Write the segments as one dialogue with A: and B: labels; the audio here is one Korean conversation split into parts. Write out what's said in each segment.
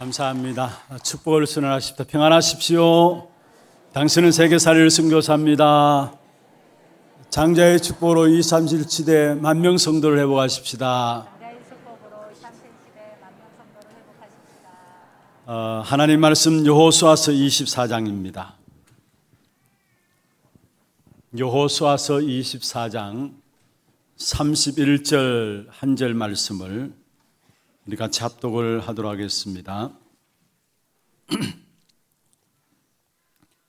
A: 감사합니다. 축복을 선언하십시다. 평안하십시오. 당신은 세계살이를 선교사입니다. 장자의 축복으로 237시대 만명 성도를 회복하십시다. 하나님 말씀 여호수아서 24장입니다. 여호수아서 24장 31절 한 절 말씀을 우리 같이 합독을 하도록 하겠습니다.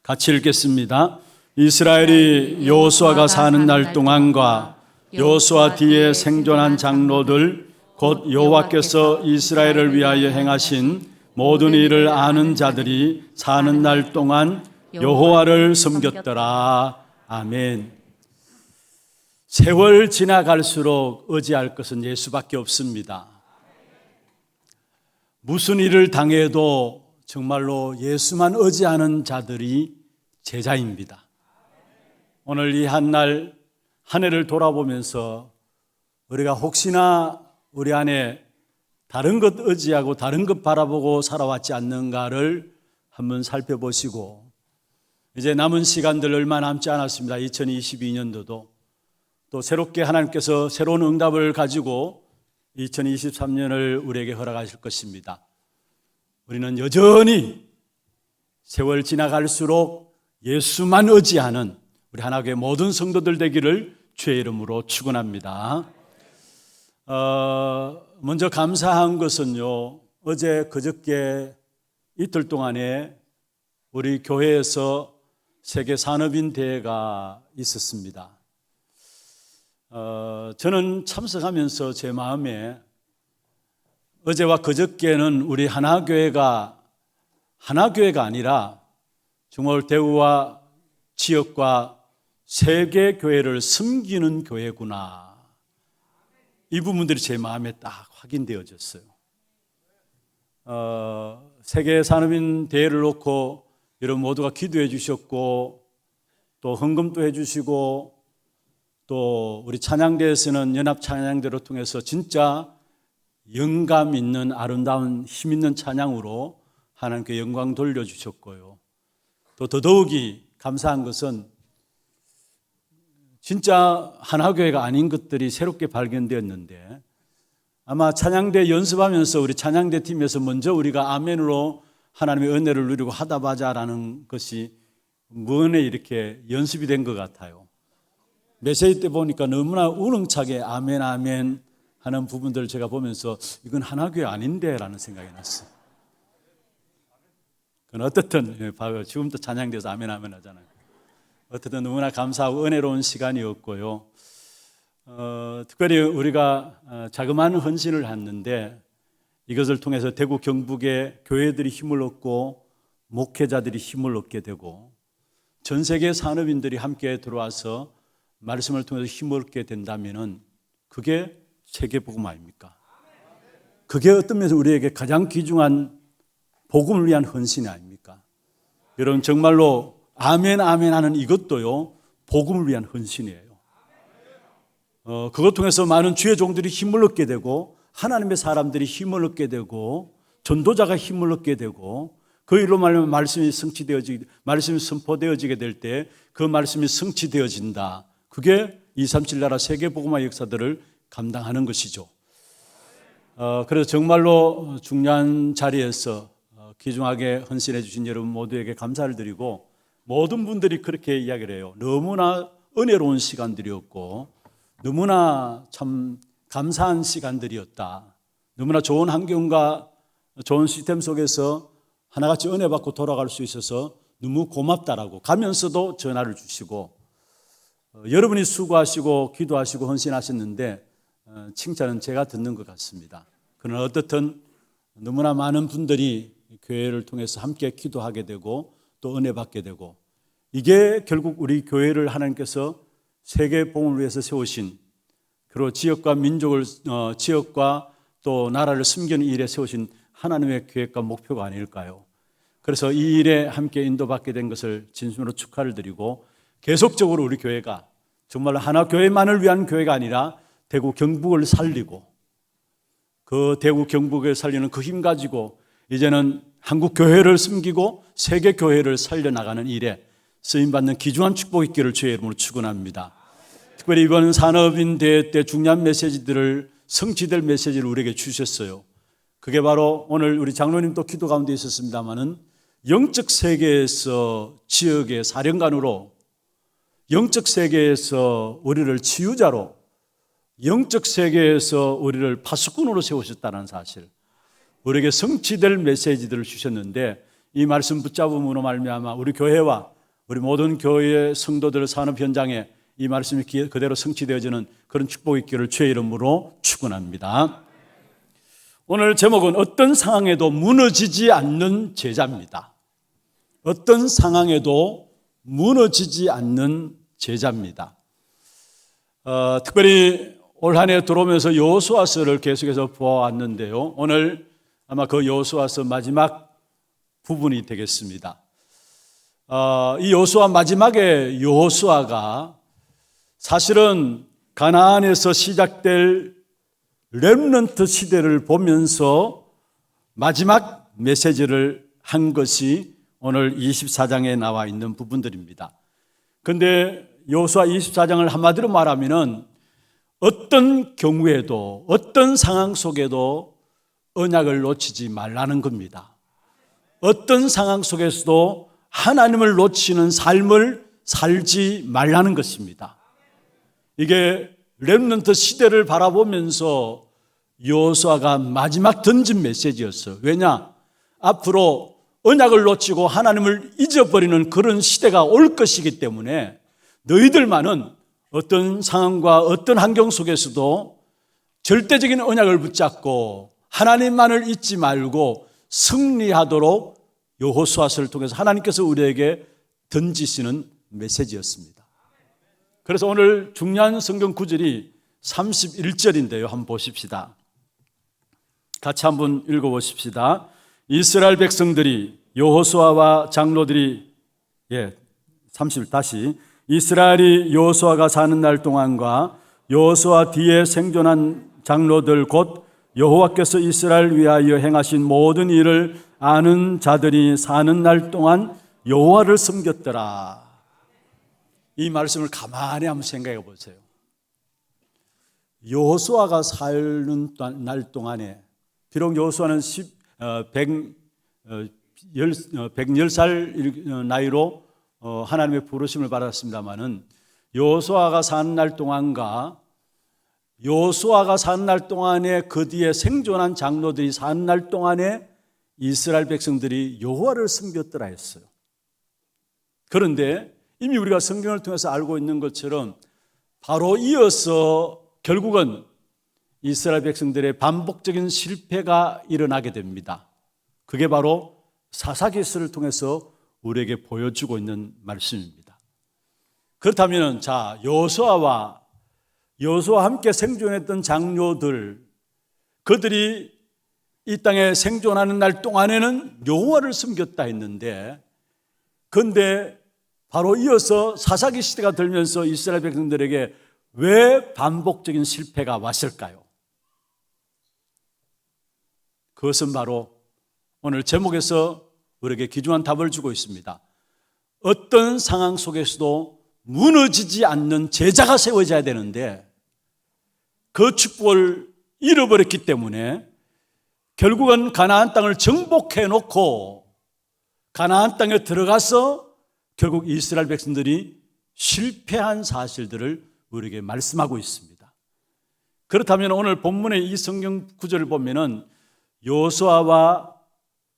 A: 같이 읽겠습니다. 이스라엘이 여호수아가 사는 날 동안과 여호수아 뒤에 생존한 장로들 곧 여호와께서 이스라엘을 위하여 행하신 모든 일을 아는 자들이 사는 날 동안 여호와를 섬겼더라. 아멘. 세월 지나갈수록 의지할 것은 예수밖에 없습니다. 무슨 일을 당해도 정말로 예수만 의지하는 자들이 제자입니다. 오늘 이 한 날, 한 해를 돌아보면서 우리가 혹시나 우리 안에 다른 것 의지하고 다른 것 바라보고 살아왔지 않는가를 한번 살펴보시고, 이제 남은 시간들 얼마 남지 않았습니다. 2022년도도 또 새롭게 하나님께서 새로운 응답을 가지고 2023년을 우리에게 허락하실 것입니다. 우리는 여전히 세월 지나갈수록 예수만 의지하는 우리 하나교회 모든 성도들 되기를 주의 이름으로 축원합니다. 먼저 감사한 것은요, 어제 그저께 이틀 동안에 우리 교회에서 세계 산업인 대회가 있었습니다. 저는 참석하면서 제 마음에 어제와 그저께는 우리 하나교회가 아니라 정말 대구와 지역과 세계 교회를 섬기는 교회구나. 이 부분들이 제 마음에 딱 확인되어졌어요. 세계 산업인 대회를 놓고 여러분 모두가 기도해 주셨고 또 헌금도 해 주시고 또 우리 찬양대에서는 연합 찬양대를 통해서 진짜 영감 있는 아름다운 힘 있는 찬양으로 하나님께 영광 돌려주셨고요. 또 더더욱이 감사한 것은 진짜 하나교회가 아닌 것들이 새롭게 발견되었는데, 아마 찬양대 연습하면서 우리 찬양대 팀에서 먼저 우리가 아멘으로 하나님의 은혜를 누리고 하다 바자라는 것이 무언에 이렇게 연습이 된 것 같아요. 메시지 때 보니까 너무나 우렁차게 아멘 아멘 하는 부분들을 제가 보면서 이건 하나교회 아닌데 라는 생각이 났어요. 그건 어떻든 지금도 찬양돼서 아멘 아멘 하잖아요. 어쨌든 너무나 감사하고 은혜로운 시간이었고요. 특별히 우리가 자그마한 헌신을 했는데 이것을 통해서 대구 경북의 교회들이 힘을 얻고 목회자들이 힘을 얻게 되고 전 세계 산업인들이 함께 들어와서 말씀을 통해서 힘을 얻게 된다면 그게 세계복음 아닙니까? 그게 어떤 면에서 우리에게 가장 귀중한 복음을 위한 헌신이 아닙니까? 여러분 정말로 아멘 아멘 하는 이것도요 복음을 위한 헌신이에요. 그것 통해서 많은 주의 종들이 힘을 얻게 되고 하나님의 사람들이 힘을 얻게 되고 전도자가 힘을 얻게 되고 그 일로 말하면 말씀이 선포되어지게 될 때 그 말씀이 성취되어진다. 그게 237 나라 세계복음화 역사들을 감당하는 것이죠. 그래서 정말로 중요한 자리에서 귀중하게 헌신해 주신 여러분 모두에게 감사를 드리고, 모든 분들이 그렇게 이야기를 해요. 너무나 은혜로운 시간들이었고 너무나 참 감사한 시간들이었다. 너무나 좋은 환경과 좋은 시스템 속에서 하나같이 은혜 받고 돌아갈 수 있어서 너무 고맙다라고 가면서도 전화를 주시고, 여러분이 수고하시고 기도하시고 헌신하셨는데 칭찬은 제가 듣는 것 같습니다. 그러나 어떻든 너무나 많은 분들이 교회를 통해서 함께 기도하게 되고 또 은혜 받게 되고, 이게 결국 우리 교회를 하나님께서 세계 복음을 위해서 세우신, 그리고 지역과 민족을 지역과 또 나라를 섬기는 일에 세우신 하나님의 계획과 목표가 아닐까요? 그래서 이 일에 함께 인도받게 된 것을 진심으로 축하를 드리고, 계속적으로 우리 교회가 정말 하나 교회만을 위한 교회가 아니라 대구 경북을 살리고 그 대구 경북을 살리는 그 힘 가지고 이제는 한국 교회를 섬기고 세계 교회를 살려나가는 일에 쓰임받는 귀중한 축복의 길을 주의 이름으로 축원합니다. 특별히 이번 산업인 대회 때 중요한 메시지들을 성취될 메시지를 우리에게 주셨어요. 그게 바로 오늘 우리 장로님도 기도 가운데 있었습니다마는 영적 세계에서 지역의 사령관으로, 영적 세계에서 우리를 치유자로, 영적 세계에서 우리를 파수꾼으로 세우셨다는 사실, 우리에게 성취될 메시지들을 주셨는데 이 말씀 붙잡음으로 말미암아 우리 교회와 우리 모든 교회의 성도들 산업 현장에 이 말씀이 그대로 성취되어지는 그런 축복의 길을 주의 이름으로 축원합니다. 오늘 제목은 어떤 상황에도 무너지지 않는 제자입니다. 어떤 상황에도 무너지지 않는 제자입니다. 특별히 올 한 해 들어오면서 여호수아서를 계속해서 보아왔는데요. 오늘 아마 그 여호수아서 마지막 부분이 되겠습니다. 이 여호수아 마지막에 여호수아가 사실은 가나안에서 시작될 렘넌트 시대를 보면서 마지막 메시지를 한 것이 오늘 24장에 나와 있는 부분들입니다. 그런데 여호수아 24장을 한마디로 말하면은 어떤 경우에도 어떤 상황 속에도 언약을 놓치지 말라는 겁니다. 어떤 상황 속에서도 하나님을 놓치는 삶을 살지 말라는 것입니다. 이게 렘넌트 시대를 바라보면서 여호수아가 마지막 던진 메시지였어요. 왜냐? 앞으로 언약을 놓치고 하나님을 잊어버리는 그런 시대가 올 것이기 때문에 너희들만은 어떤 상황과 어떤 환경 속에서도 절대적인 언약을 붙잡고 하나님만을 잊지 말고 승리하도록 여호수아서를 통해서 하나님께서 우리에게 던지시는 메시지였습니다. 그래서 오늘 중요한 성경 구절이 31절인데요. 한번 보십시다. 같이 한번 읽어보십시다. 이스라엘 백성들이 여호수아와 장로들이 30 다시 이스라엘이 여호수아가 사는 날 동안과 여호수아 뒤에 생존한 장로들 곧 여호와께서 이스라엘 위하여 행하신 모든 일을 아는 자들이 사는 날 동안 여호와를 섬겼더라. 이 말씀을 가만히 한번 생각해 보세요. 여호수아가 사는 날 동안에 비록 여호수아는 110살 나이로 하나님의 부르심을 받았습니다마는 여호수아가 사는 날 동안과 여호수아가 사는 날 동안에 그 뒤에 생존한 장로들이 사는 날 동안에 이스라엘 백성들이 여호와를 섬겼더라 했어요. 그런데 이미 우리가 성경을 통해서 알고 있는 것처럼 바로 이어서 결국은 이스라엘 백성들의 반복적인 실패가 일어나게 됩니다. 그게 바로 사사기스를 통해서 우리에게 보여주고 있는 말씀입니다. 그렇다면 여호수아와 함께 생존했던 장로들, 그들이 이 땅에 생존하는 날 동안에는 여호와를 섬겼다 했는데, 그런데 바로 이어서 사사기 시대가 들면서 이스라엘 백성들에게 왜 반복적인 실패가 왔을까요? 그것은 바로 오늘 제목에서 우리에게 귀중한 답을 주고 있습니다. 어떤 상황 속에서도 무너지지 않는 제자가 세워져야 되는데 그 축복을 잃어버렸기 때문에 결국은 가나안 땅을 정복해 놓고 가나안 땅에 들어가서 결국 이스라엘 백성들이 실패한 사실들을 우리에게 말씀하고 있습니다. 그렇다면 오늘 본문의 이 성경 구절을 보면은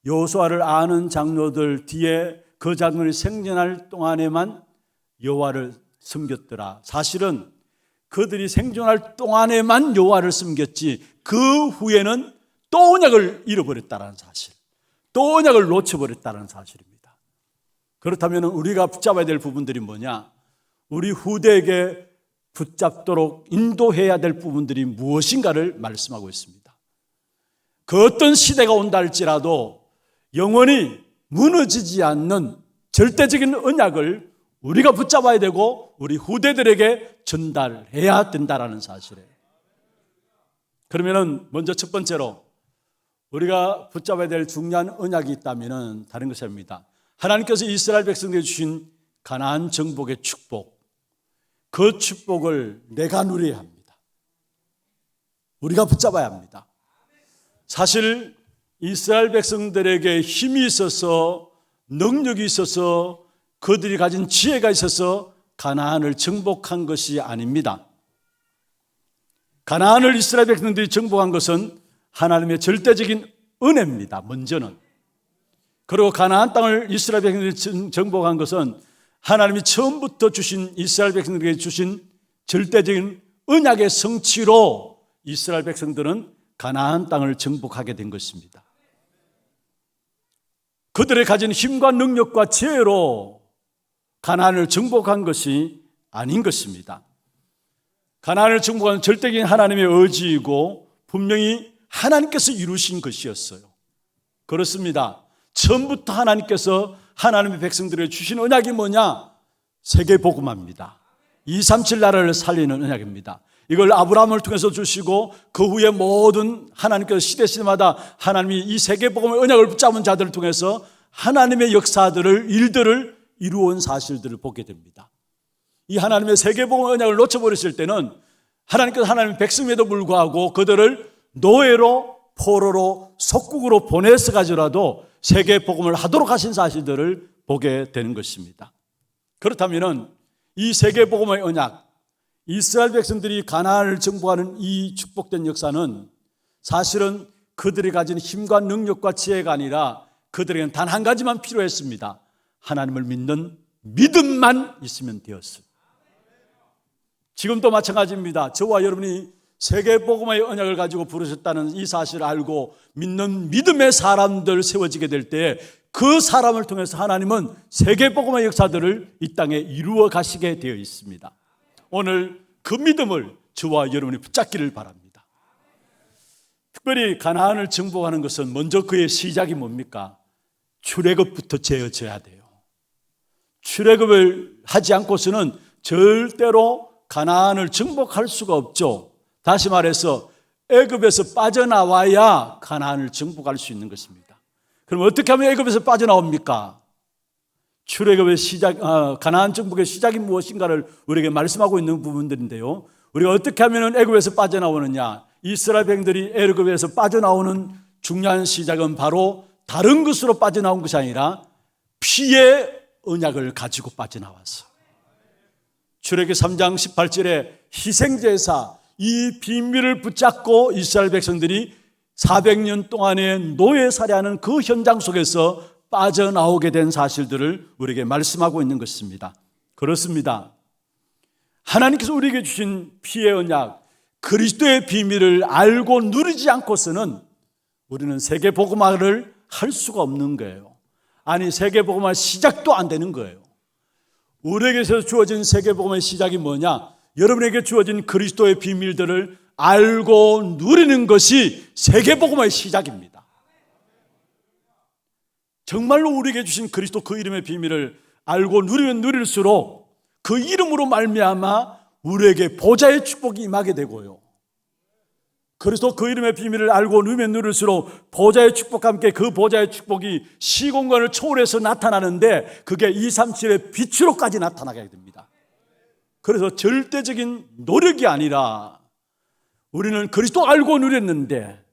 A: 여호수아를 아는 장로들 뒤에 그 장로들이 생존할 동안에만 여호와를 섬겼더라. 사실은 그들이 생존할 동안에만 여호와를 섬겼지 그 후에는 또 언약을 잃어버렸다는 사실, 또 언약을 놓쳐버렸다는 사실입니다. 그렇다면 우리가 붙잡아야 될 부분들이 뭐냐? 우리 후대에게 붙잡도록 인도해야 될 부분들이 무엇인가를 말씀하고 있습니다. 그 어떤 시대가 온다 할지라도 영원히 무너지지 않는 절대적인 언약을 우리가 붙잡아야 되고 우리 후대들에게 전달해야 된다는 사실이에요. 그러면 먼저 첫 번째로 우리가 붙잡아야 될 중요한 언약이 있다면 다른 것이 아닙니다. 하나님께서 이스라엘 백성들에게 주신 가나안 정복의 축복, 그 축복을 내가 누려야 합니다. 우리가 붙잡아야 합니다. 사실 이스라엘 백성들에게 힘이 있어서, 능력이 있어서, 그들이 가진 지혜가 있어서 가나안을 정복한 것이 아닙니다. 가나안을 이스라엘 백성들이 정복한 것은 하나님의 절대적인 은혜입니다. 먼저는. 그리고 가나안 땅을 이스라엘 백성들이 정복한 것은 하나님이 처음부터 주신, 이스라엘 백성들에게 주신 절대적인 언약의 성취로 이스라엘 백성들은 가나안 땅을 정복하게 된 것입니다. 그들의 가진 힘과 능력과 지혜로 가나안을 정복한 것이 아닌 것입니다. 가나안을 정복한 절대적인 하나님의 의지이고 분명히 하나님께서 이루신 것이었어요. 그렇습니다. 처음부터 하나님께서 하나님의 백성들에게 주신 언약이 뭐냐? 세계복음화입니다. 237 나라를 살리는 언약입니다. 이걸 아브라함을 통해서 주시고 그 후에 모든 하나님께서 시대마다 하나님이 이 세계복음의 언약을 붙잡은 자들을 통해서 하나님의 역사들을, 일들을 이루어온 사실들을 보게 됩니다. 이 하나님의 세계복음의 언약을 놓쳐버렸을 때는 하나님께서 하나님의 백성에도 불구하고 그들을 노예로, 포로로, 속국으로 보내서 가지고라도 세계복음을 하도록 하신 사실들을 보게 되는 것입니다. 그렇다면 이 세계복음의 언약, 이스라엘 백성들이 가나안을 정복하는 이 축복된 역사는 사실은 그들이 가진 힘과 능력과 지혜가 아니라 그들에게는 단 한 가지만 필요했습니다. 하나님을 믿는 믿음만 있으면 되었어요. 지금도 마찬가지입니다. 저와 여러분이 세계복음의 언약을 가지고 부르셨다는 이 사실을 알고 믿는 믿음의 사람들 세워지게 될 때 그 사람을 통해서 하나님은 세계복음의 역사들을 이 땅에 이루어 가시게 되어 있습니다. 오늘 그 믿음을 저와 여러분이 붙잡기를 바랍니다. 특별히 가나안을 정복하는 것은 먼저 그의 시작이 뭡니까? 출애굽부터 지어져야 돼요. 출애굽을 하지 않고서는 절대로 가나안을 정복할 수가 없죠. 다시 말해서 애굽에서 빠져나와야 가나안을 정복할 수 있는 것입니다. 그럼 어떻게 하면 애굽에서 빠져나옵니까? 출애굽의 시작, 가나안 정복의 시작이 무엇인가를 우리에게 말씀하고 있는 부분들인데요. 우리가 어떻게 하면 애굽에서 빠져나오느냐? 이스라엘 백성들이 애굽에서 빠져나오는 중요한 시작은 바로 다른 것으로 빠져나온 것이 아니라 피의 언약을 가지고 빠져나왔어요. 출애굽기 3장 18절에 희생제사, 이 비밀을 붙잡고 이스라엘 백성들이 400년 동안의 노예 살해하는 그 현장 속에서 빠져나오게 된 사실들을 우리에게 말씀하고 있는 것입니다. 그렇습니다. 하나님께서 우리에게 주신 피의 언약, 그리스도의 비밀을 알고 누리지 않고서는 우리는 세계복음화를 할 수가 없는 거예요. 아니, 세계복음화 시작도 안 되는 거예요. 우리에게서 주어진 세계복음의 시작이 뭐냐? 여러분에게 주어진 그리스도의 비밀들을 알고 누리는 것이 세계복음의 시작입니다. 정말로 우리에게 주신 그리스도 그 이름의 비밀을 알고 누리면 누릴수록 그 이름으로 말미암아 우리에게 보좌의 축복이 임하게 되고요. 그리스도 그 이름의 비밀을 알고 누리면 누릴수록 보좌의 축복과 함께 그 보좌의 축복이 시공간을 초월해서 나타나는데 그게 237의 빛으로까지 나타나게 됩니다. 그래서 절대적인 노력이 아니라 우리는 그리스도 알고 누렸는데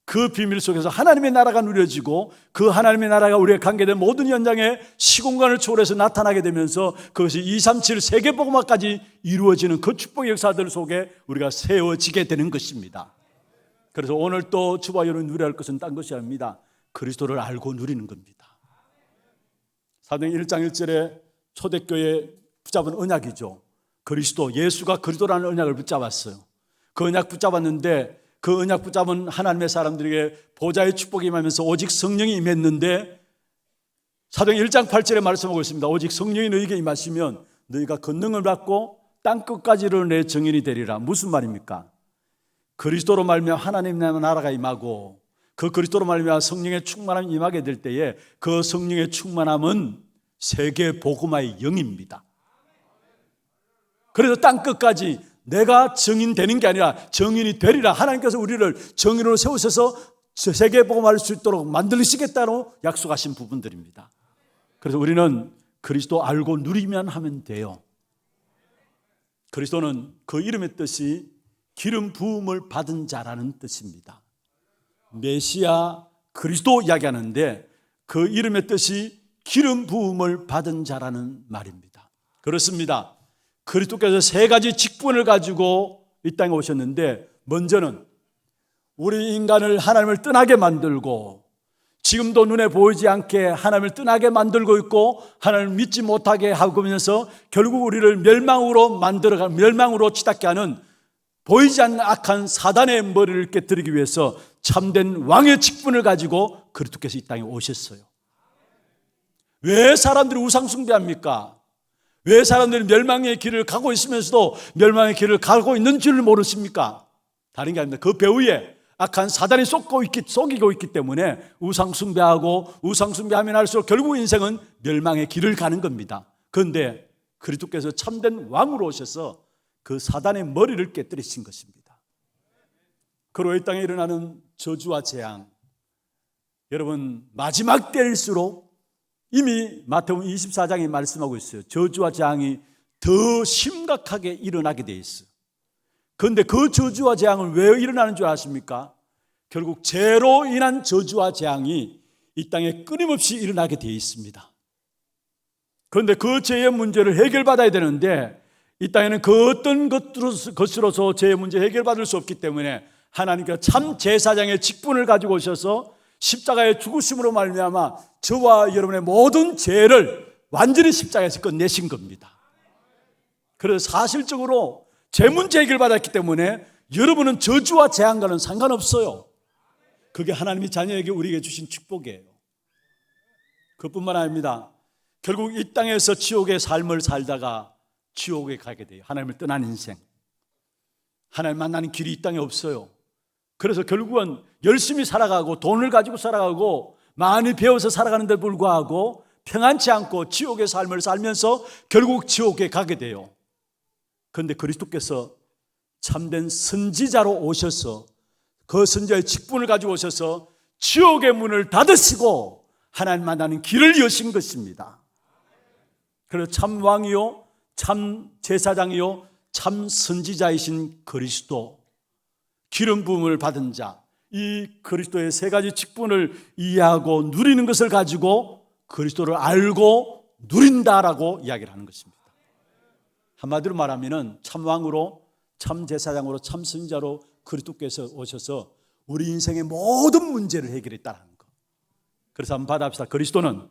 A: 그 비밀 속에서 하나님의 나라가 누려지고 그 하나님의 나라가 우리가 관계된 모든 현장에 시공간을 초월해서 나타나게 되면서 그것이 237 세계복음화까지 이루어지는 그 축복의 역사들 속에 우리가 세워지게 되는 것입니다. 그래서 오늘 또 주와 여러분이 누려야 할 것은 딴 것이 아닙니다. 그리스도를 알고 누리는 겁니다. 사도행 1장 1절에 초대교회 붙잡은 언약이죠. 그리스도, 예수가 그리스도라는 언약을 붙잡았어요. 그 언약 붙잡았는데 그 언약 붙잡은 하나님의 사람들에게 보좌의 축복이 임하면서 오직 성령이 임했는데 사도행 1장 8절에 말씀하고 있습니다. 오직 성령이 너희에게 임하시면 너희가 권능을 받고 땅끝까지로 내 증인이 되리라. 무슨 말입니까? 그리스도로 말미암아 하나님의 나라가 임하고 그 그리스도로 말미암아 성령의 충만함이 임하게 될 때에 그 성령의 충만함은 세계 복음화의 영입니다. 그래서 땅끝까지 내가 증인되는 게 아니라 증인이 되리라. 하나님께서 우리를 증인으로 세우셔서 세계에 복음할 수 있도록 만들시겠다고 약속하신 부분들입니다. 그래서 우리는 그리스도 알고 누리면 하면 돼요. 그리스도는 그 이름의 뜻이 기름 부음을 받은 자라는 뜻입니다. 메시아 그리스도 이야기하는데 그 이름의 뜻이 기름 부음을 받은 자라는 말입니다. 그렇습니다. 그리스도께서 세 가지 직분을 가지고 이 땅에 오셨는데, 먼저는 우리 인간을 하나님을 떠나게 만들고, 지금도 눈에 보이지 않게 하나님을 떠나게 만들고 있고 하나님을 믿지 못하게 하면서 결국 우리를 멸망으로 치닫게 하는 보이지 않는 악한 사단의 머리를 깨뜨리기 위해서 참된 왕의 직분을 가지고 그리스도께서 이 땅에 오셨어요. 왜 사람들이 우상 숭배합니까? 왜 사람들이 멸망의 길을 가고 있으면서도 멸망의 길을 가고 있는 줄을 모르십니까? 다른 게 아닙니다. 그 배후에 악한 사단이 속이고 있기 때문에 우상 숭배하면 할수록 결국 인생은 멸망의 길을 가는 겁니다. 그런데 그리스도께서 참된 왕으로 오셔서 그 사단의 머리를 깨뜨리신 것입니다. 그로 이 땅에 일어나는 저주와 재앙, 여러분 마지막 때일수록 이미 마태복음 24장이 말씀하고 있어요. 저주와 재앙이 더 심각하게 일어나게 돼 있어요. 그런데 그 저주와 재앙은 왜 일어나는 줄 아십니까? 결국 죄로 인한 저주와 재앙이 이 땅에 끊임없이 일어나게 되어 있습니다. 그런데 그 죄의 문제를 해결받아야 되는데 이 땅에는 그 어떤 것으로서 죄의 문제 해결받을 수 없기 때문에 하나님께서 참 제사장의 직분을 가지고 오셔서 십자가의 죽으심으로 말미암아 저와 여러분의 모든 죄를 완전히 십자가에서 끝내신 겁니다. 그래서 사실적으로 죄 문제 해결받았기 때문에 여러분은 저주와 재앙과는 상관없어요. 그게 하나님이 자녀에게 우리에게 주신 축복이에요. 그뿐만 아닙니다. 결국 이 땅에서 지옥의 삶을 살다가 지옥에 가게 돼요. 하나님을 떠난 인생. 하나님 만나는 길이 이 땅에 없어요. 그래서 결국은 열심히 살아가고 돈을 가지고 살아가고 많이 배워서 살아가는데 불구하고 평안치 않고 지옥의 삶을 살면서 결국 지옥에 가게 돼요. 그런데 그리스도께서 참된 선지자로 오셔서 그 선지자의 직분을 가지고 오셔서 지옥의 문을 닫으시고 하나님 만나는 길을 여신 것입니다. 그래서 참 왕이요 참 제사장이요 참 선지자이신 그리스도, 기름 부음을 받은 자, 이 그리스도의 세 가지 직분을 이해하고 누리는 것을 가지고 그리스도를 알고 누린다라고 이야기를 하는 것입니다. 한마디로 말하면 참 왕으로 참 제사장으로 참 선지자로 그리스도께서 오셔서 우리 인생의 모든 문제를 해결했다는 것. 그래서 한번 받아봅시다. 그리스도는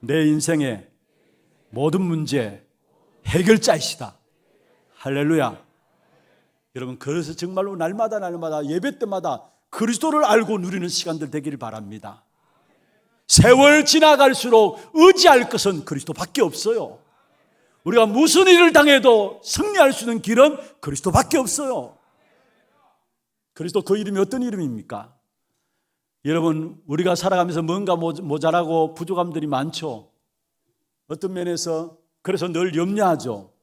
A: 내 인생의 모든 문제 해결자이시다. 할렐루야. 여러분, 그래서 정말로 날마다 예배 때마다 그리스도를 알고 누리는 시간들 되기를 바랍니다. 세월 지나갈수록 의지할 것은 그리스도밖에 없어요. 우리가 무슨 일을 당해도 승리할 수 있는 길은 그리스도밖에 없어요. 그리스도 그 이름이 어떤 이름입니까? 여러분, 우리가 살아가면서 뭔가 모자라고 부족함들이 많죠. 어떤 면에서 그래서 늘 염려하죠.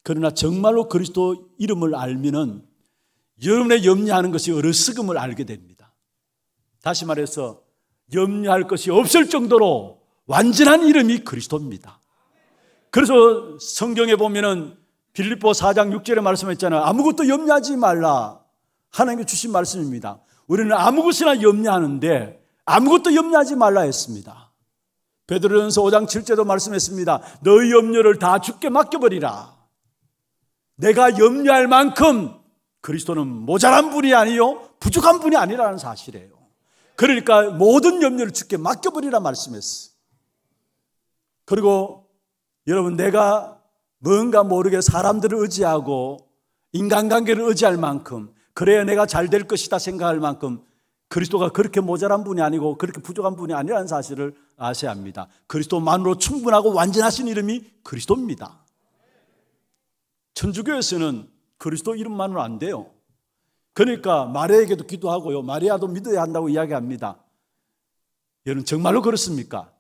A: 그러나 정말로 그리스도 이름을 알면은 여러분의 염려하는 것이 어리석음을 알게 됩니다. 다시 말해서 염려할 것이 없을 정도로 완전한 이름이 그리스도입니다. 그래서 성경에 보면은 빌립보 4장 6절에 말씀했잖아요. 아무것도 염려하지 말라. 하나님께 주신 말씀입니다. 우리는 아무것이나 염려하는데 아무것도 염려하지 말라 했습니다. 베드로전서 5장 7절도 말씀했습니다. 너희 염려를 다 주께 맡겨버리라. 내가 염려할 만큼 그리스도는 모자란 분이 아니요 부족한 분이 아니라는 사실이에요. 그러니까 모든 염려를 주께 맡겨버리라 말씀했어요. 그리고 여러분, 내가 뭔가 모르게 사람들을 의지하고 인간관계를 의지할 만큼, 그래야 내가 잘 될 것이다 생각할 만큼 그리스도가 그렇게 모자란 분이 아니고 그렇게 부족한 분이 아니라는 사실을 아셔야 합니다. 그리스도만으로 충분하고 완전하신 이름이 그리스도입니다. 천주교에서는 그리스도 이름만으로 안 돼요. 그러니까 마리아에게도 기도하고요, 마리아도 믿어야 한다고 이야기합니다. 여러분, 정말로 그렇습니까?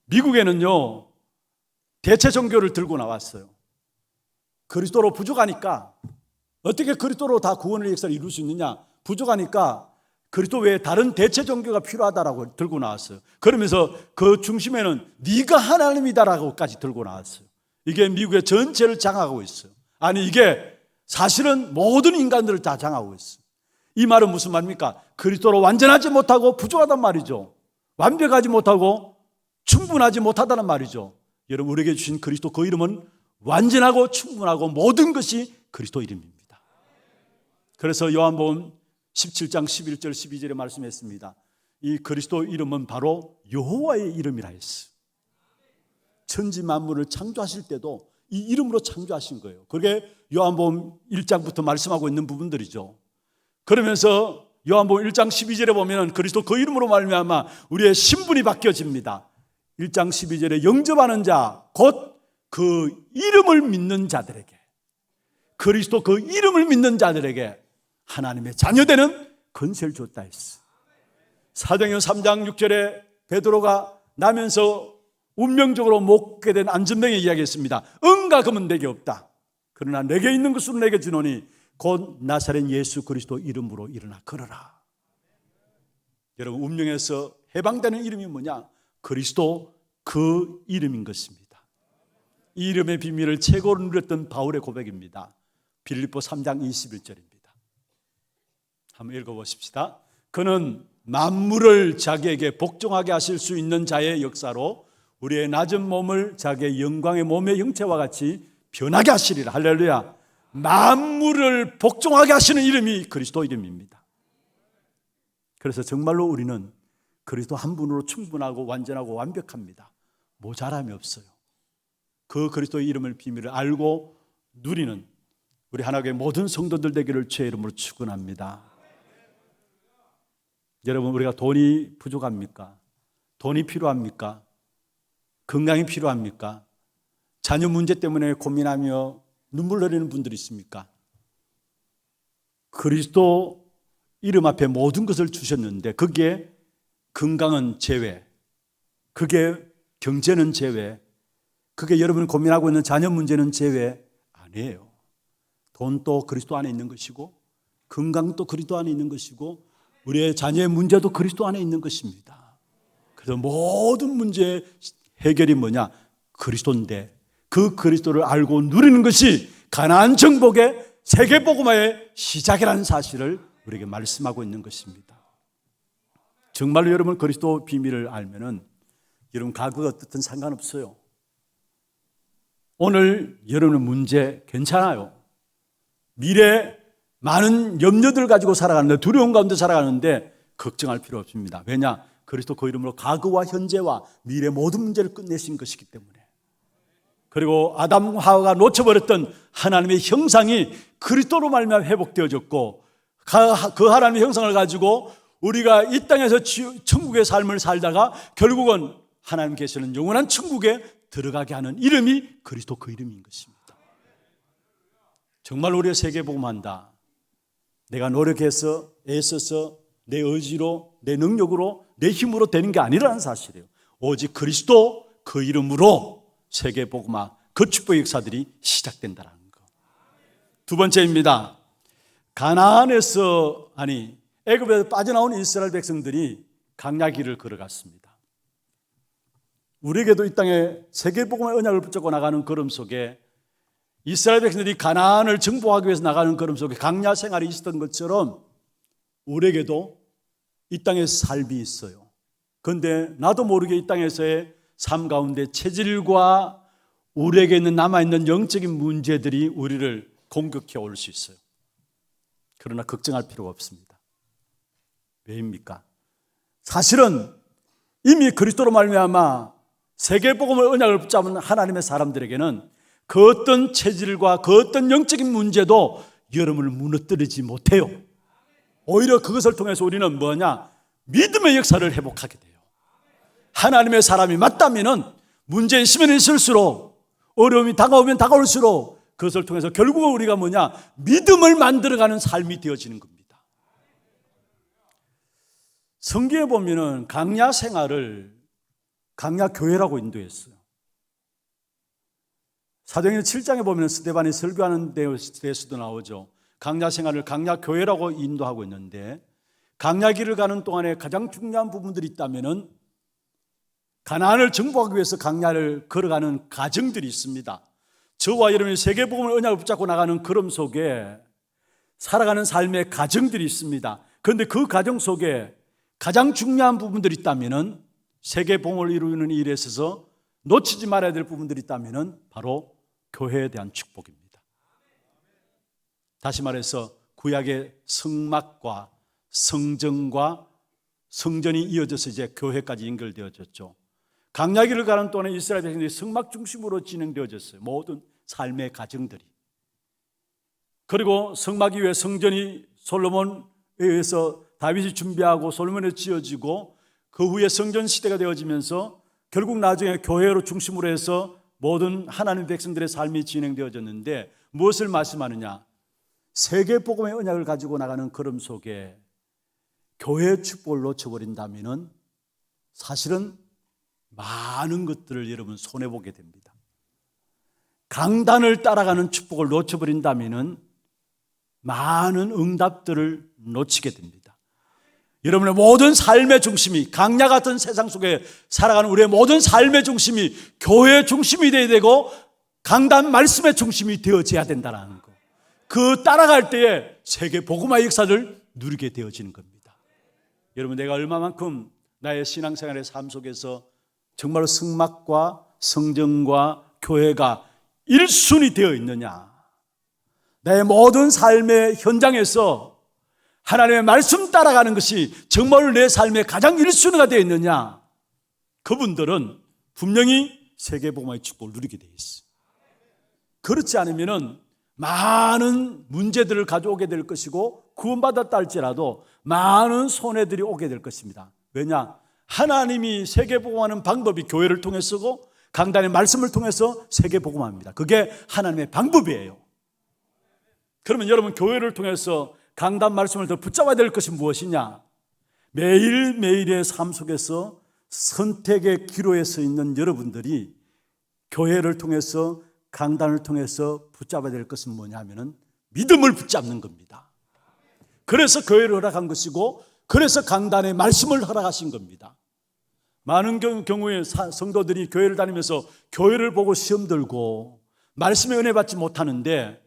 A: 미국에는요 대체 종교를 들고 나왔어요. 그리스도로 부족하니까, 어떻게 그리스도로 다 구원의 역사를 이룰 수 있느냐? 부족하니까 그리스도 외에 다른 대체 종교가 필요하다라고 들고 나왔어요. 그러면서 그 중심에는 네가 하나님이다라고까지 들고 나왔어요. 이게 미국의 전체를 장악하고 있어요. 아니, 이게 사실은 모든 인간들을 다 장악하고 있어요. 이 말은 무슨 말입니까? 그리스도로 완전하지 못하고 부족하단 말이죠. 완벽하지 못하고 충분하지 못하다는 말이죠. 여러분, 우리에게 주신 그리스도 그 이름은 완전하고 충분하고 모든 것이 그리스도 이름입니다. 그래서 요한복음 17장 11절 12절에 말씀했습니다. 이 그리스도 이름은 바로 여호와의 이름이라 했어요. 천지 만물을 창조하실 때도 이 이름으로 창조하신 거예요. 그게 요한복음 1장부터 말씀하고 있는 부분들이죠. 그러면서 요한복음 1장 12절에 보면 그리스도 그 이름으로 말미암아 우리의 신분이 바뀌어집니다. 1장 12절에 영접하는 자, 곧 그 이름을 믿는 자들에게, 그리스도 그 이름을 믿는 자들에게 하나님의 자녀되는 권세를 줬다 했어. 사도행전 3장 6절에 베드로가 나면서 운명적으로 먹게 된 안전병에 이야기했습니다. 은과 금은 내게 없다. 그러나 내게 있는 것으로 내게 주노니 곧 나사렛 예수 그리스도 이름으로 일어나 걸어라. 여러분, 운명에서 해방되는 이름이 뭐냐? 그리스도 그 이름인 것입니다. 이 이름의 비밀을 최고로 누렸던 바울의 고백입니다. 빌립보 3장 21절입니다. 한번 읽어보십시다. 그는 만물을 자기에게 복종하게 하실 수 있는 자의 역사로 우리의 낮은 몸을 자기의 영광의 몸의 형체와 같이 변하게 하시리라. 할렐루야. 만물을 복종하게 하시는 이름이 그리스도 이름입니다. 그래서 정말로 우리는 그리스도 한 분으로 충분하고 완전하고 완벽합니다. 모자람이 없어요. 그 그리스도의 이름을 비밀을 알고 누리는 우리 하나님의 모든 성도들 되기를 주의 이름으로 축원합니다. 여러분, 우리가 돈이 부족합니까? 돈이 필요합니까? 건강이 필요합니까? 자녀 문제 때문에 고민하며 눈물 흘리는 분들이 있습니까? 그리스도 이름 앞에 모든 것을 주셨는데 그게 건강은 제외, 그게 경제는 제외, 그게 여러분이 고민하고 있는 자녀 문제는 제외 아니에요. 돈도 그리스도 안에 있는 것이고 건강도 그리스도 안에 있는 것이고 우리의 자녀의 문제도 그리스도 안에 있는 것입니다. 그래서 모든 문제의 해결이 뭐냐? 그리스도인데 그 그리스도를 알고 누리는 것이 가나안 정복의 세계복음화의 시작이라는 사실을 우리에게 말씀하고 있는 것입니다. 정말로 여러분 그리스도 비밀을 알면은 여러분 과거가 어떻든 상관없어요. 오늘 여러분의 문제 괜찮아요. 미래 많은 염려들을 가지고 살아가는데 두려움 가운데 살아가는데 걱정할 필요 없습니다. 왜냐? 그리스도 그 이름으로 과거와 현재와 미래 모든 문제를 끝내신 것이기 때문에. 그리고 아담 하와가 놓쳐버렸던 하나님의 형상이 그리스도로 말미암아 회복되어졌고 그 하나님의 형상을 가지고 우리가 이 땅에서 천국의 삶을 살다가 결국은 하나님 계시는 영원한 천국에 들어가게 하는 이름이 그리스도 그 이름인 것입니다. 정말 우리가 세계복음한다. 내가 노력해서 애써서 내 의지로 내 능력으로 내 힘으로 되는 게 아니라는 사실이에요. 오직 그리스도 그 이름으로 세계복음화 그 축복의 역사들이 시작된다는 거. 두 번째입니다. 가나안에서 애굽에서 빠져나온 이스라엘 백성들이 강야 길을 걸어갔습니다. 우리에게도 이 땅에 세계복음의 언약을 붙잡고 나가는 걸음 속에 이스라엘 백성들이 가나안을 정복하기 위해서 나가는 걸음 속에 강야 생활이 있었던 것처럼 우리에게도 이 땅에 삶이 있어요. 그런데 나도 모르게 이 땅에서의 삶 가운데 체질과 우리에게 있는 남아있는 영적인 문제들이 우리를 공격해 올 수 있어요. 그러나 걱정할 필요가 없습니다. 왜입니까? 사실은 이미 그리스도로 말미암아 세계복음의 언약을 붙잡은 하나님의 사람들에게는 그 어떤 체질과 그 어떤 영적인 문제도 여러분을 무너뜨리지 못해요. 오히려 그것을 통해서 우리는 뭐냐? 믿음의 역사를 회복하게 돼요. 하나님의 사람이 맞다면은 문제 있으면 있을수록 어려움이 다가오면 다가올수록 그것을 통해서 결국은 우리가 뭐냐? 믿음을 만들어가는 삶이 되어지는 겁니다. 성경에 보면은 강야 생활을 강야 교회라고 인도했어요. 사도행전 7장에 보면 스데반이 설교하는 데에서도 나오죠. 강야 생활을 강야 교회라고 인도하고 있는데 강야 길을 가는 동안에 가장 중요한 부분들이 있다면은 가나안을 정복하기 위해서 강야를 걸어가는 과정들이 있습니다. 저와 여러분이 세계복음을 언약을 붙잡고 나가는 걸음 속에 살아가는 삶의 과정들이 있습니다. 그런데 그 과정 속에 가장 중요한 부분들이 있다면은 세계복음을 이루는 일에 있어서 놓치지 말아야 될 부분들이 있다면은 바로 교회에 대한 축복입니다. 다시 말해서 구약의 성막과 성전과 성전이 이어져서 이제 교회까지 연결되어졌죠. 강야길을 가는 동안에 이스라엘 백성들이 성막 중심으로 진행되어졌어요. 모든 삶의 과정들이. 그리고 성막 이후에 성전이 솔로몬에 의해서 다윗이 준비하고 솔로몬에 지어지고 그 후에 성전 시대가 되어지면서 결국 나중에 교회로 중심으로 해서 모든 하나님 백성들의 삶이 진행되어졌는데 무엇을 말씀하느냐? 세계복음의 언약을 가지고 나가는 걸음 속에 교회의 축복을 놓쳐버린다면 사실은 많은 것들을 여러분 손해보게 됩니다. 강단을 따라가는 축복을 놓쳐버린다면 많은 응답들을 놓치게 됩니다. 여러분의 모든 삶의 중심이, 강야 같은 세상 속에 살아가는 우리의 모든 삶의 중심이 교회의 중심이 되어야 되고 강단 말씀의 중심이 되어져야 된다는 거. 그 따라갈 때에 세계 복음화의 역사를 누리게 되어지는 겁니다. 여러분, 내가 얼마만큼 나의 신앙생활의 삶 속에서 정말로 성막과 성전과 교회가 1순위 되어 있느냐, 내 모든 삶의 현장에서 하나님의 말씀 따라가는 것이 정말로 내 삶의 가장 1순위가 되어 있느냐, 그분들은 분명히 세계복음화의 축복을 누리게 되어 있어요. 그렇지 않으면 많은 문제들을 가져오게 될 것이고 구원받았다 할지라도 많은 손해들이 오게 될 것입니다. 왜냐? 하나님이 세계복음하는 방법이 교회를 통해서고 강단의 말씀을 통해서 세계복음합니다. 그게 하나님의 방법이에요. 그러면 여러분, 교회를 통해서 강단 말씀을 더 붙잡아야 될 것이 무엇이냐? 매일매일의 삶 속에서 선택의 기로에 서 있는 여러분들이 교회를 통해서 강단을 통해서 붙잡아야 될 것은 뭐냐 하면은 믿음을 붙잡는 겁니다. 그래서 교회를 허락한 것이고 그래서 강단의 말씀을 허락하신 겁니다. 많은 경우에 성도들이 교회를 다니면서 교회를 보고 시험 들고 말씀에 은혜 받지 못하는데,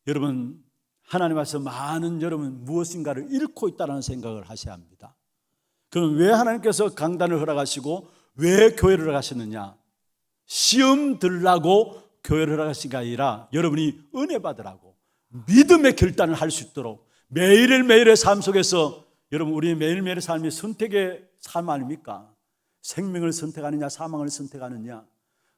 A: 여러분, 하나님 앞에서 많은 여러분 무엇인가를 잃고 있다는 생각을 하셔야 합니다. 그럼 왜 하나님께서 강단을 허락하시고 왜 교회를 허락하셨느냐? 시험 들라고 교회를 허락하신 게 아니라 여러분이 은혜 받으라고, 믿음의 결단을 할 수 있도록. 매일매일의 삶 속에서 여러분, 우리 매일매일의 삶이 선택의 삶 아닙니까? 생명을 선택하느냐 사망을 선택하느냐,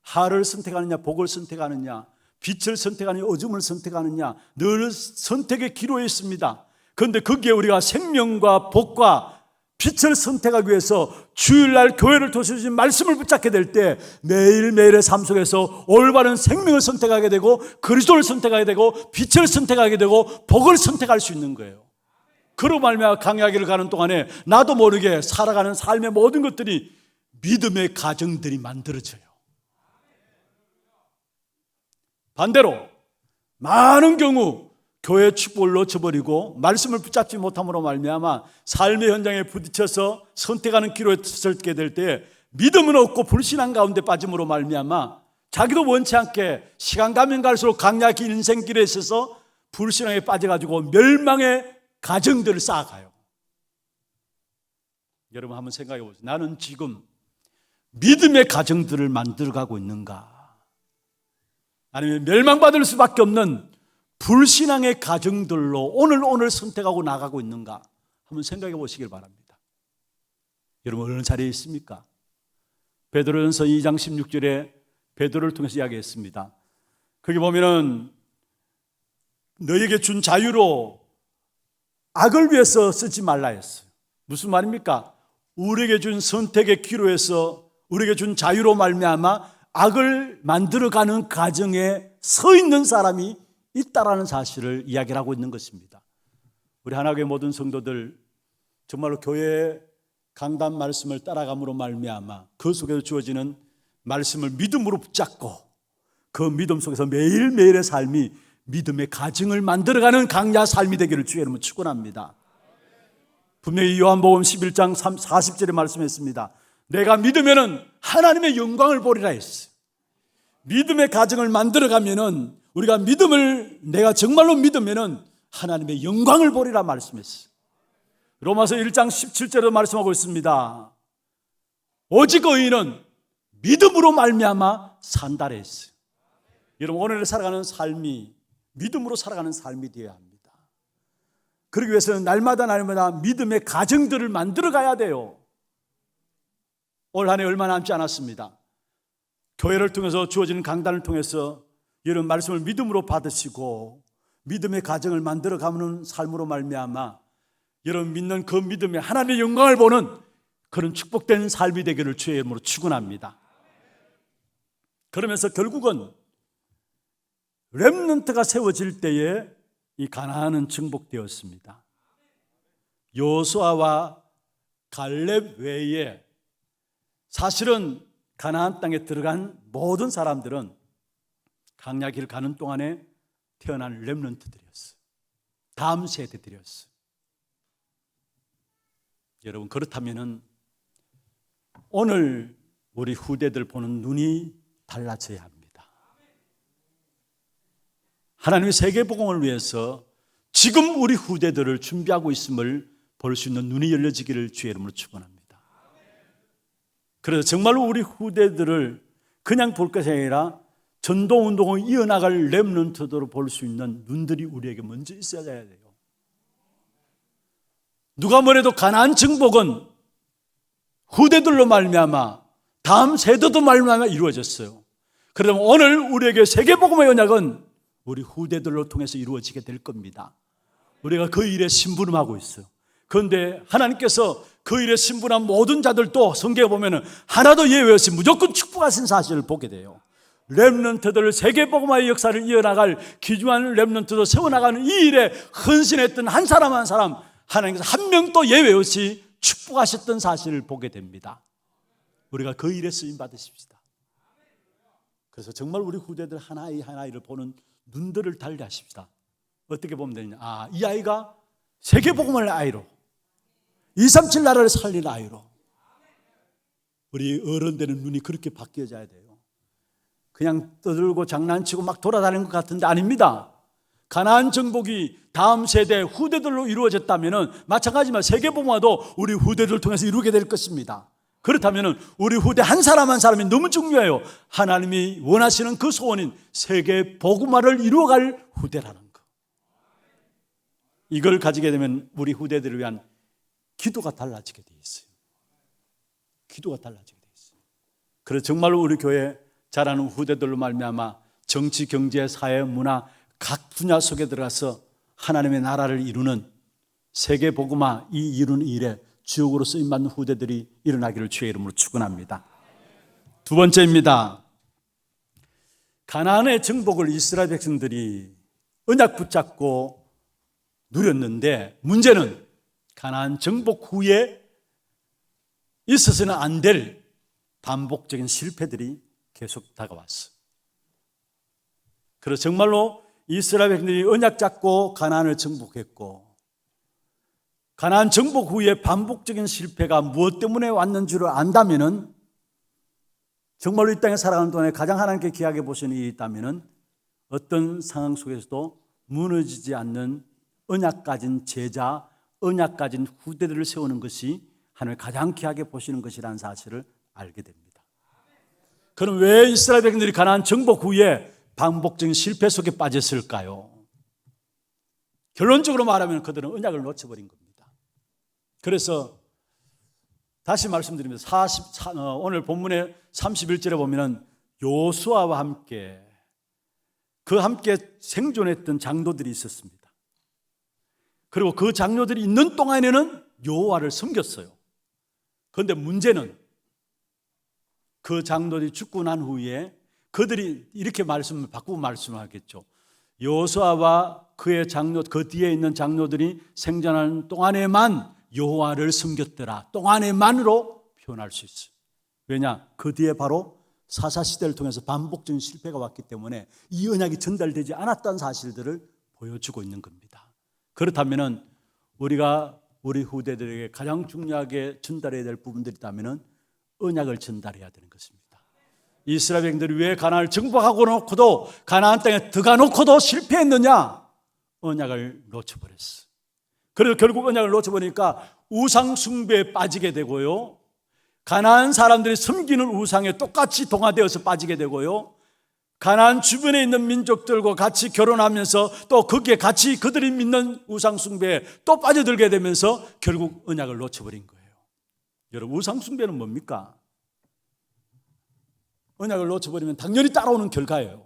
A: 하를 선택하느냐 복을 선택하느냐, 빛을 선택하느냐 어둠을 선택하느냐, 늘 선택의 기로에 있습니다. 그런데 거기에 우리가 생명과 복과 빛을 선택하기 위해서 주일날 교회를 통해서 주신 말씀을 붙잡게 될 때 매일매일의 삶 속에서 올바른 생명을 선택하게 되고 그리스도를 선택하게 되고 빛을 선택하게 되고 복을 선택할 수 있는 거예요. 그로 말미암아 강야길을 가는 동안에 나도 모르게 살아가는 삶의 모든 것들이 믿음의 가정들이 만들어져요. 반대로 많은 경우 교회의 축복을 놓쳐버리고 말씀을 붙잡지 못함으로 말미암아 삶의 현장에 부딪혀서 선택하는 기로에 서게 될 때 믿음은 없고 불신앙 가운데 빠짐으로 말미암아 자기도 원치 않게 시간 가면 갈수록 강야길 인생길에 있어서 불신앙에 빠져가지고 멸망의 가정들을 쌓아가요. 여러분 한번 생각해 보세요. 나는 지금 믿음의 가정들을 만들어가고 있는가? 아니면 멸망받을 수밖에 없는 불신앙의 가정들로 오늘 선택하고 나가고 있는가? 한번 생각해 보시길 바랍니다. 여러분 어느 자리에 있습니까? 베드로전서 2장 16절에 베드로를 통해서 이야기했습니다. 거기 보면은 너에게 준 자유로 악을 위해서 쓰지 말라 했어요. 무슨 말입니까? 우리에게 준 선택의 기로에서 우리에게 준 자유로 말미암아 악을 만들어가는 과정에 서 있는 사람이 있다라는 사실을 이야기를 하고 있는 것입니다. 우리 하나교회 모든 성도들 정말로 교회의 강단 말씀을 따라감으로 말미암아 그 속에서 주어지는 말씀을 믿음으로 붙잡고 그 믿음 속에서 매일매일의 삶이 믿음의 가정을 만들어가는 강야 삶이 되기를 주의 이름으로 축원합니다. 분명히 요한복음 11장 40절에 말씀했습니다. 내가 믿으면은 하나님의 영광을 보리라 했어요. 믿음의 가정을 만들어가면은 우리가 믿음을 내가 정말로 믿으면은 하나님의 영광을 보리라 말씀했어요. 로마서 1장 17절에도 말씀하고 있습니다. 오직 의인은 믿음으로 말미암아 산다라 했어요. 여러분, 오늘 살아가는 삶이 믿음으로 살아가는 삶이 되어야 합니다. 그러기 위해서는 날마다 믿음의 가정들을 만들어 가야 돼요. 올 한 해 얼마 남지 않았습니다. 교회를 통해서 주어지는 강단을 통해서 이런 말씀을 믿음으로 받으시고 믿음의 가정을 만들어 가는 삶으로 말미암아 여러분 믿는 그 믿음에 하나님의 영광을 보는 그런 축복된 삶이 되기를 주의 이름으로 축원합니다. 그러면서 결국은 렘넌트가 세워질 때에 이 가나안은 정복되었습니다. 여호수아와 갈렙 외에 사실은 가나안 땅에 들어간 모든 사람들은 광야길 가는 동안에 태어난 렘넌트들이었어요. 다음 세대들이었어요. 여러분, 그렇다면은 오늘 우리 후대들 보는 눈이 달라져야 합니다. 하나님의 세계복음을 위해서 지금 우리 후대들을 준비하고 있음을 볼 수 있는 눈이 열려지기를 주의 이름으로 축원합니다. 그래서 정말로 우리 후대들을 그냥 볼 것이 아니라 전도운동을 이어나갈 렘넌트들로 볼 수 있는 눈들이 우리에게 먼저 있어야 돼요. 누가 뭐래도 가나안 정복은 후대들로 말미암아 다음 세대도 말미암아 이루어졌어요. 그러면 오늘 우리에게 세계복음의 언약은 우리 후대들로 통해서 이루어지게 될 겁니다. 우리가 그 일에 심부름하고 있어요. 그런데 하나님께서 그 일에 심부름한 모든 자들도 성경에 보면 하나도 예외 없이 무조건 축복하신 사실을 보게 돼요. 렘넌트들, 세계복음화의 역사를 이어나갈 귀중한 렘넌트도 세워나가는 이 일에 헌신했던 한 사람 한 사람 하나님께서 한 명도 예외 없이 축복하셨던 사실을 보게 됩니다. 우리가 그 일에 쓰임 받으십시다. 그래서 정말 우리 후대들 하나이를 보는 눈들을 달리 하십시다. 어떻게 보면 되느냐? 이 아이가 세계복음을 아이로 237 나라를 살릴 아이로 우리 어른들의 눈이 그렇게 바뀌어져야 돼요. 그냥 떠들고 장난치고 막 돌아다니는 것 같은데 아닙니다. 가나안 정복이 다음 세대 후대들로 이루어졌다면 마찬가지지만 세계복음화도 우리 후대들을 통해서 이루게 될 것입니다. 그렇다면 우리 후대 한 사람 한 사람이 너무 중요해요. 하나님이 원하시는 그 소원인 세계복음화를 이루어갈 후대라는 거. 이걸 가지게 되면 우리 후대들을 위한 기도가 달라지게 돼 있어요. 기도가 달라지게 돼 있어요. 그래서 정말로 우리 교회 자라는 후대들로 말미암아 정치, 경제, 사회, 문화 각 분야 속에 들어가서 하나님의 나라를 이루는 세계복음화 이 이루는 일에 주역으로 쓰임받는 후대들이 일어나기를 주의 이름으로 축원합니다. 두 번째입니다. 가나안의 정복을 이스라엘 백성들이 언약 붙잡고 누렸는데 문제는 가나안 정복 후에 있어서는 안 될 반복적인 실패들이 계속 다가왔어. 그래서 정말로 이스라엘 백성들이 언약 잡고 가나안을 정복했고 가나안 정복 후에 반복적인 실패가 무엇 때문에 왔는 줄을 안다면은 정말로 이 땅에 살아가는 동안에 가장 하나님께 귀하게 보시는 일이 있다면은 어떤 상황 속에서도 무너지지 않는 언약 가진 제자, 언약 가진 후대들을 세우는 것이 하나님을 가장 귀하게 보시는 것이라는 사실을 알게 됩니다. 그럼 왜 이스라엘 백성들이 가나안 정복 후에 반복적인 실패 속에 빠졌을까요? 결론적으로 말하면 그들은 언약을 놓쳐버린 겁니다. 그래서 다시 말씀드리면 오늘 본문의 31절에 보면 여호수아와 함께 그 함께 생존했던 장로들이 있었습니다. 그리고 그 장로들이 있는 동안에는 여호와를 섬겼어요. 그런데 문제는 그 장로들이 죽고 난 후에 그들이 이렇게 바꾸고 말씀을 하겠죠. 여호수아와 그의 장로, 그 뒤에 있는 장로들이 생존하는 동안에만 여호와를 섬겼더라. 동안에만으로 표현할 수 있어요. 왜냐? 그 뒤에 바로 사사시대를 통해서 반복적인 실패가 왔기 때문에 이 언약이 전달되지 않았다는 사실들을 보여주고 있는 겁니다. 그렇다면 우리가 우리 후대들에게 가장 중요하게 전달해야 될 부분들이 있다면 언약을 전달해야 되는 것입니다. 이스라엘 백성들이 왜 가나안을 정복하고 놓고도 가나안 땅에 들어가 놓고도 실패했느냐? 언약을 놓쳐버렸어. 그래서 결국 언약을 놓쳐버리니까 우상 숭배에 빠지게 되고요, 가나안 사람들이 섬기는 우상에 똑같이 동화되어서 빠지게 되고요, 가나안 주변에 있는 민족들과 같이 결혼하면서 또 거기에 같이 그들이 믿는 우상 숭배에 또 빠져들게 되면서 결국 언약을 놓쳐버린 거예요. 여러분, 우상 숭배는 뭡니까? 언약을 놓쳐버리면 당연히 따라오는 결과예요.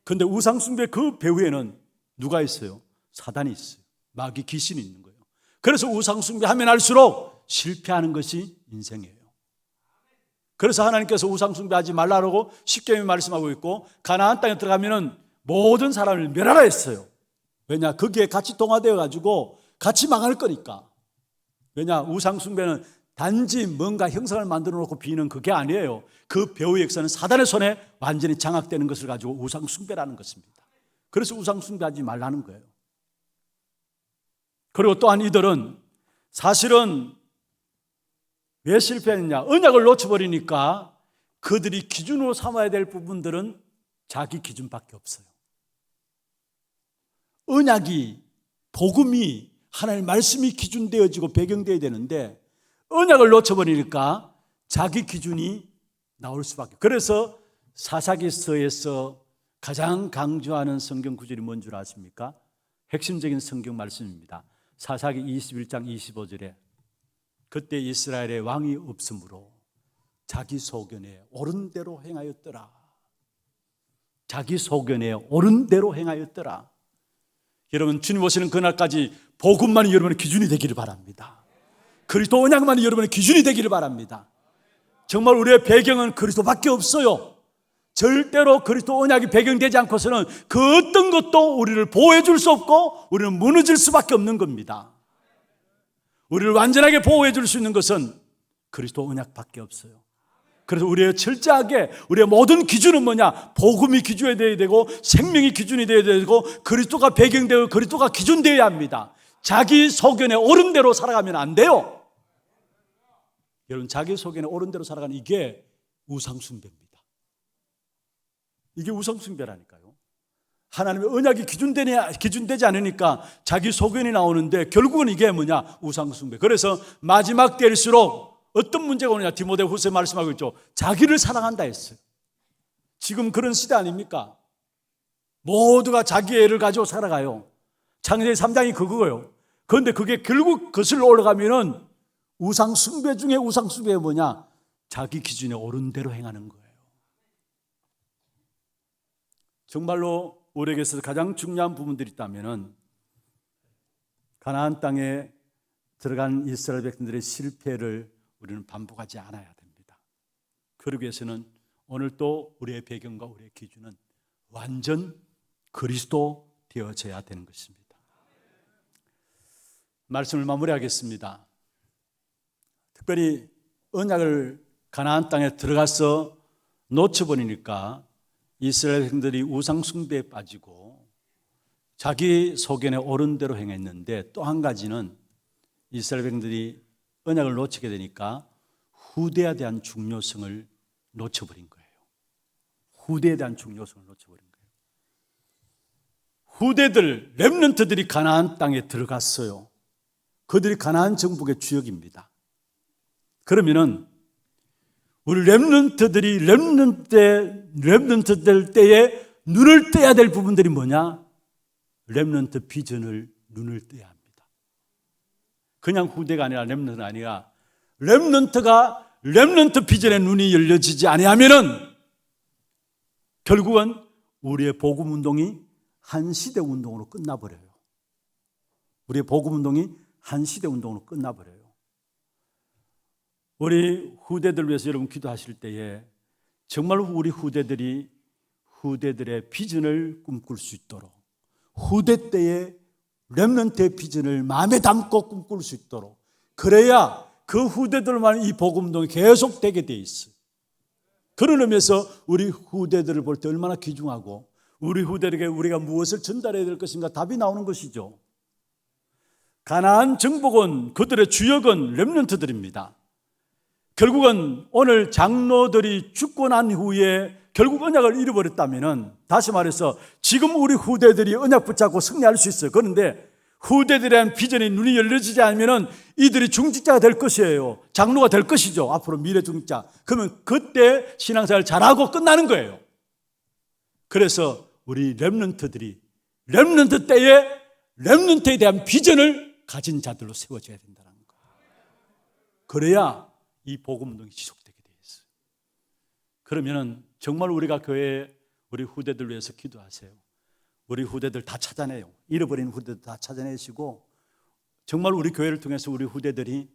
A: 그런데 우상 숭배 그 배후에는 누가 있어요? 사단이 있어요. 마귀 귀신이 있는 거예요. 그래서 우상 숭배하면 할수록 실패하는 것이 인생이에요. 그래서 하나님께서 우상 숭배하지 말라고 십계명에 말씀하고 있고, 가나안 땅에 들어가면은 모든 사람을 멸하라 했어요. 왜냐? 거기에 같이 동화되어 가지고 같이 망할 거니까. 왜냐? 우상 숭배는 단지 뭔가 형상을 만들어 놓고 비는 그게 아니에요. 그 배후의 역사는 사단의 손에 완전히 장악되는 것을 가지고 우상 숭배라는 것입니다. 그래서 우상 숭배하지 말라는 거예요. 그리고 또한 이들은 사실은 왜 실패했느냐? 언약을 놓쳐버리니까 그들이 기준으로 삼아야 될 부분들은 자기 기준밖에 없어요. 언약이, 복음이, 하나님의 말씀이 기준되어지고 배경되어야 되는데 언약을 놓쳐버리니까 자기 기준이 나올 수밖에. 그래서 사사기서에서 가장 강조하는 성경 구절이 뭔 줄 아십니까? 핵심적인 성경 말씀입니다. 사사기 21장 25절에 그때 이스라엘의 왕이 없으므로 자기 소견에 옳은 대로 행하였더라. 자기 소견에 옳은 대로 행하였더라. 여러분, 주님 오시는 그날까지 복음만이 여러분의 기준이 되기를 바랍니다. 그리스도 언약만이 여러분의 기준이 되기를 바랍니다. 정말 우리의 배경은 그리스도밖에 없어요. 절대로 그리스도 언약이 배경되지 않고서는 그 어떤 것도 우리를 보호해 줄 수 없고 우리는 무너질 수밖에 없는 겁니다. 우리를 완전하게 보호해 줄 수 있는 것은 그리스도 언약밖에 없어요. 그래서 우리의 철저하게 우리의 모든 기준은 뭐냐? 복음이 기준이 되어야 되고 생명이 기준이 되어야 되고 그리스도가 배경되고 그리스도가 기준되어야 합니다. 자기 소견에 옳은 대로 살아가면 안 돼요. 여러분, 자기 소견에 옳은 대로 살아가는 이게 우상숭배입니다. 이게 우상숭배라니까요. 하나님의 언약이 기준되지 않으니까 자기 소견이 나오는데 결국은 이게 뭐냐? 우상숭배. 그래서 마지막 때일수록 어떤 문제가 오느냐? 디모데후서에 말씀하고 있죠. 자기를 사랑한다 했어요. 지금 그런 시대 아닙니까? 모두가 자기의 애를 가지고 살아가요. 창세기 3장이 그거예요. 그런데 그게 결국 거슬러 올라가면은 우상숭배 중에 우상숭배가 뭐냐? 자기 기준에 옳은 대로 행하는 거예요. 정말로 우리에게서 가장 중요한 부분들이 있다면은 가나안 땅에 들어간 이스라엘 백성들의 실패를 우리는 반복하지 않아야 됩니다. 그러기 위해서는 오늘 또 우리의 배경과 우리의 기준은 완전 그리스도 되어져야 되는 것입니다. 말씀을 마무리하겠습니다. 특별히 언약을 가나안 땅에 들어가서 놓쳐버리니까 이스라엘 백성들이 우상 숭배에 빠지고 자기 소견에 옳은 대로 행했는데, 또 한 가지는 이스라엘 백성들이 언약을 놓치게 되니까 후대에 대한 중요성을 놓쳐버린 거예요. 후대에 대한 중요성을 놓쳐버린 거예요. 후대들, 렘넌트들이 가나안 땅에 들어갔어요. 그들이 가나안 정복의 주역입니다. 그러면은 우리 렘넌트들이 렘넌트들 때에 눈을 떼야 될 부분들이 뭐냐? 렘넌트 비전을 눈을 떼야 합니다. 그냥 후대가 아니라 렘넌트가 아니라 렘넌트가 렘넌트 비전의 눈이 열려지지 아니하면은 결국은 우리의 복음 운동이 한 시대 운동으로 끝나버려요. 우리의 복음 운동이 한 시대 운동으로 끝나버려요. 우리 후대들 위해서 여러분 기도하실 때에 정말 우리 후대들이 후대들의 비전을 꿈꿀 수 있도록, 후대 때의 렘넌트의 비전을 마음에 담고 꿈꿀 수 있도록, 그래야 그 후대들만 이 복음 운동이 계속되게 돼 있어요. 그런 의미에서 우리 후대들을 볼 때 얼마나 귀중하고 우리 후대에게 우리가 무엇을 전달해야 될 것인가 답이 나오는 것이죠. 가나안 정복은 그들의 주역은 렘넌트들입니다. 결국은 오늘 장로들이 죽고 난 후에 결국 언약을 잃어버렸다면, 다시 말해서 지금 우리 후대들이 언약 붙잡고 승리할 수 있어요. 그런데 후대들에 대한 비전이 눈이 열려지지 않으면 이들이 중직자가 될 것이에요. 장로가 될 것이죠. 앞으로 미래 중직자. 그러면 그때 신앙생활 잘하고 끝나는 거예요. 그래서 우리 렘넌트들이 렘넌트 때에 렘넌트에 대한 비전을 가진 자들로 세워져야 된다는 거예요. 그래야 이 복음 운동이 지속되게 돼 있어요. 그러면은 정말 우리가 교회에 우리 후대들 위해서 기도하세요. 우리 후대들 다 찾아내요. 잃어버린 후대들 다 찾아내시고, 정말 우리 교회를 통해서 우리 후대들이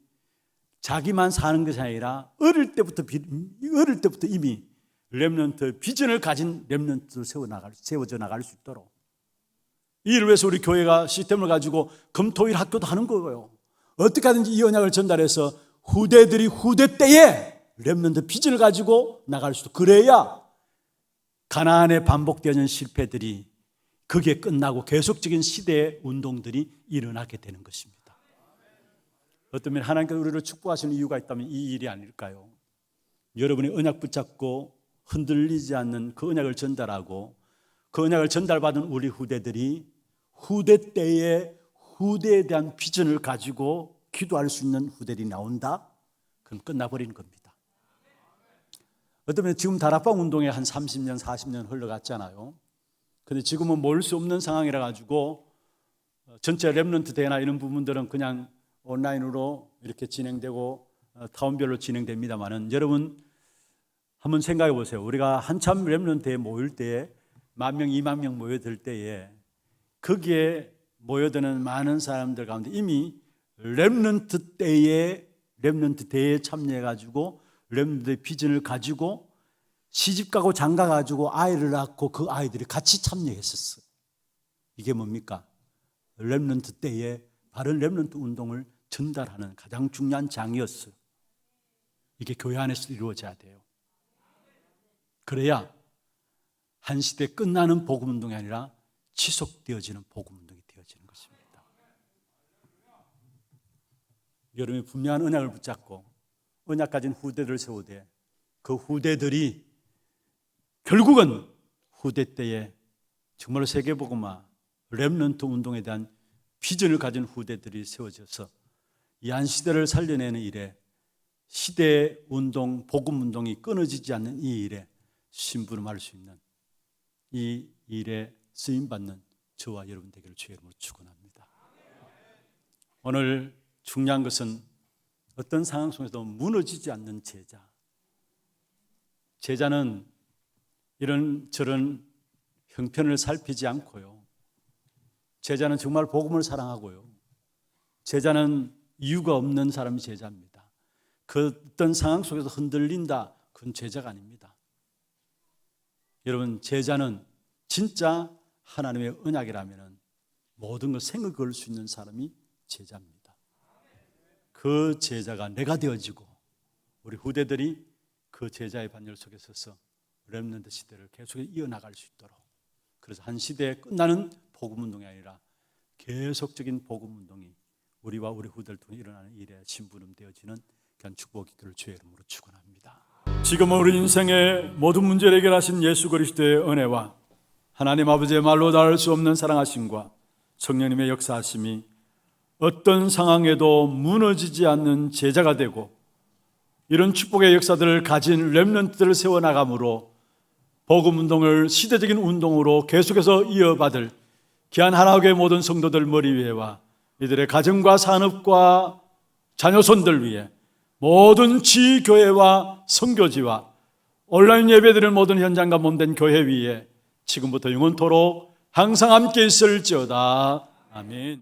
A: 자기만 사는 것이 아니라 어릴 때부터 이미 렘넌트 비전을 가진 렘넌트를 세워져 나갈 수 있도록, 이를 위해서 우리 교회가 시스템을 가지고 금토일 학교도 하는 거예요. 어떻게 하든지 이 언약을 전달해서 후대들이 후대 때에 렘넌트 비전을 가지고 나갈 수 있도록, 그래야 가나안에 반복되는 실패들이 그게 끝나고 계속적인 시대의 운동들이 일어나게 되는 것입니다. 어쩌면 하나님께서 우리를 축복하시는 이유가 있다면 이 일이 아닐까요? 여러분이 언약 붙잡고 흔들리지 않는 그 언약을 전달하고, 그 언약을 전달받은 우리 후대들이 후대 때에 후대에 대한 비전을 가지고 기도할 수 있는 후대들이 나온다? 그럼 끝나버리는 겁니다. 어쩌면 지금 다락방 운동에 한 30년, 40년 흘러갔잖아요. 근데 지금은 모을 수 없는 상황이라 가지고 전체 렘넌트 대회나 이런 부분들은 그냥 온라인으로 이렇게 진행되고 타운별로 진행됩니다만은, 여러분 한번 생각해 보세요. 우리가 한참 렘넌트 대회 모일 때에 10,000명, 20,000명 모여들 때에 거기에 모여드는 많은 사람들 가운데 이미 렘넌트 대회에 참여해 가지고 렘넌트의 비전을 가지고 시집가고 장가가지고 아이를 낳고 그 아이들이 같이 참여했었어요. 이게 뭡니까? 렘넌트 때에 바른 렘넌트 운동을 전달하는 가장 중요한 장이었어요. 이게 교회 안에서 이루어져야 돼요. 그래야 한 시대 끝나는 복음 운동이 아니라 지속되어지는 복음 운동이 되어지는 것입니다. 여러분이 분명한 언약을 붙잡고 언약 가진 후대들을 세우되, 그 후대들이 결국은 후대 때에 정말로 세계복음화 렘넌트 운동에 대한 비전을 가진 후대들이 세워져서 이 한 시대를 살려내는 일에, 시대 운동, 복음 운동이 끊어지지 않는 이 일에 심부름할 수 있는, 이 일에 쓰임받는 저와 여러분 되기를 주의 이름으로 축원합니다. 오늘 중요한 것은 어떤 상황 속에서도 무너지지 않는 제자. 제자는 이런 저런 형편을 살피지 않고요. 제자는 정말 복음을 사랑하고요. 제자는 이유가 없는 사람이 제자입니다. 그 어떤 상황 속에서 흔들린다, 그건 제자가 아닙니다. 여러분, 제자는 진짜 하나님의 언약이라면 모든 걸 생을 걸 수 있는 사람이 제자입니다. 그 제자가 내가 되어지고 우리 후대들이 그 제자의 반열 속에 서서 렘넌트 시대를 계속 이어나갈 수 있도록, 그래서 한 시대에 끝나는 복음 운동이 아니라 계속적인 복음 운동이 우리와 우리 후대를 통해 일어나는 일에 심부름 되어지는 그런 축복의 길을 주의 이름으로 축원합니다. 지금은 우리 인생의 모든 문제를 해결하신 예수 그리스도의 은혜와 하나님 아버지의 말로 닿을 수 없는 사랑하심과 성령님의 역사하심이 어떤 상황에도 무너지지 않는 제자가 되고, 이런 축복의 역사들을 가진 렘넌트들을 세워나감으로 복음 운동을 시대적인 운동으로 계속해서 이어받을 귀한 하나교회 모든 성도들 머리 위에와 이들의 가정과 산업과 자녀손들 위해, 모든 지교회와 선교지와 온라인 예배드리는 모든 현장과 몸된 교회 위에 지금부터 영원토록 항상 함께 있을지어다. 아멘.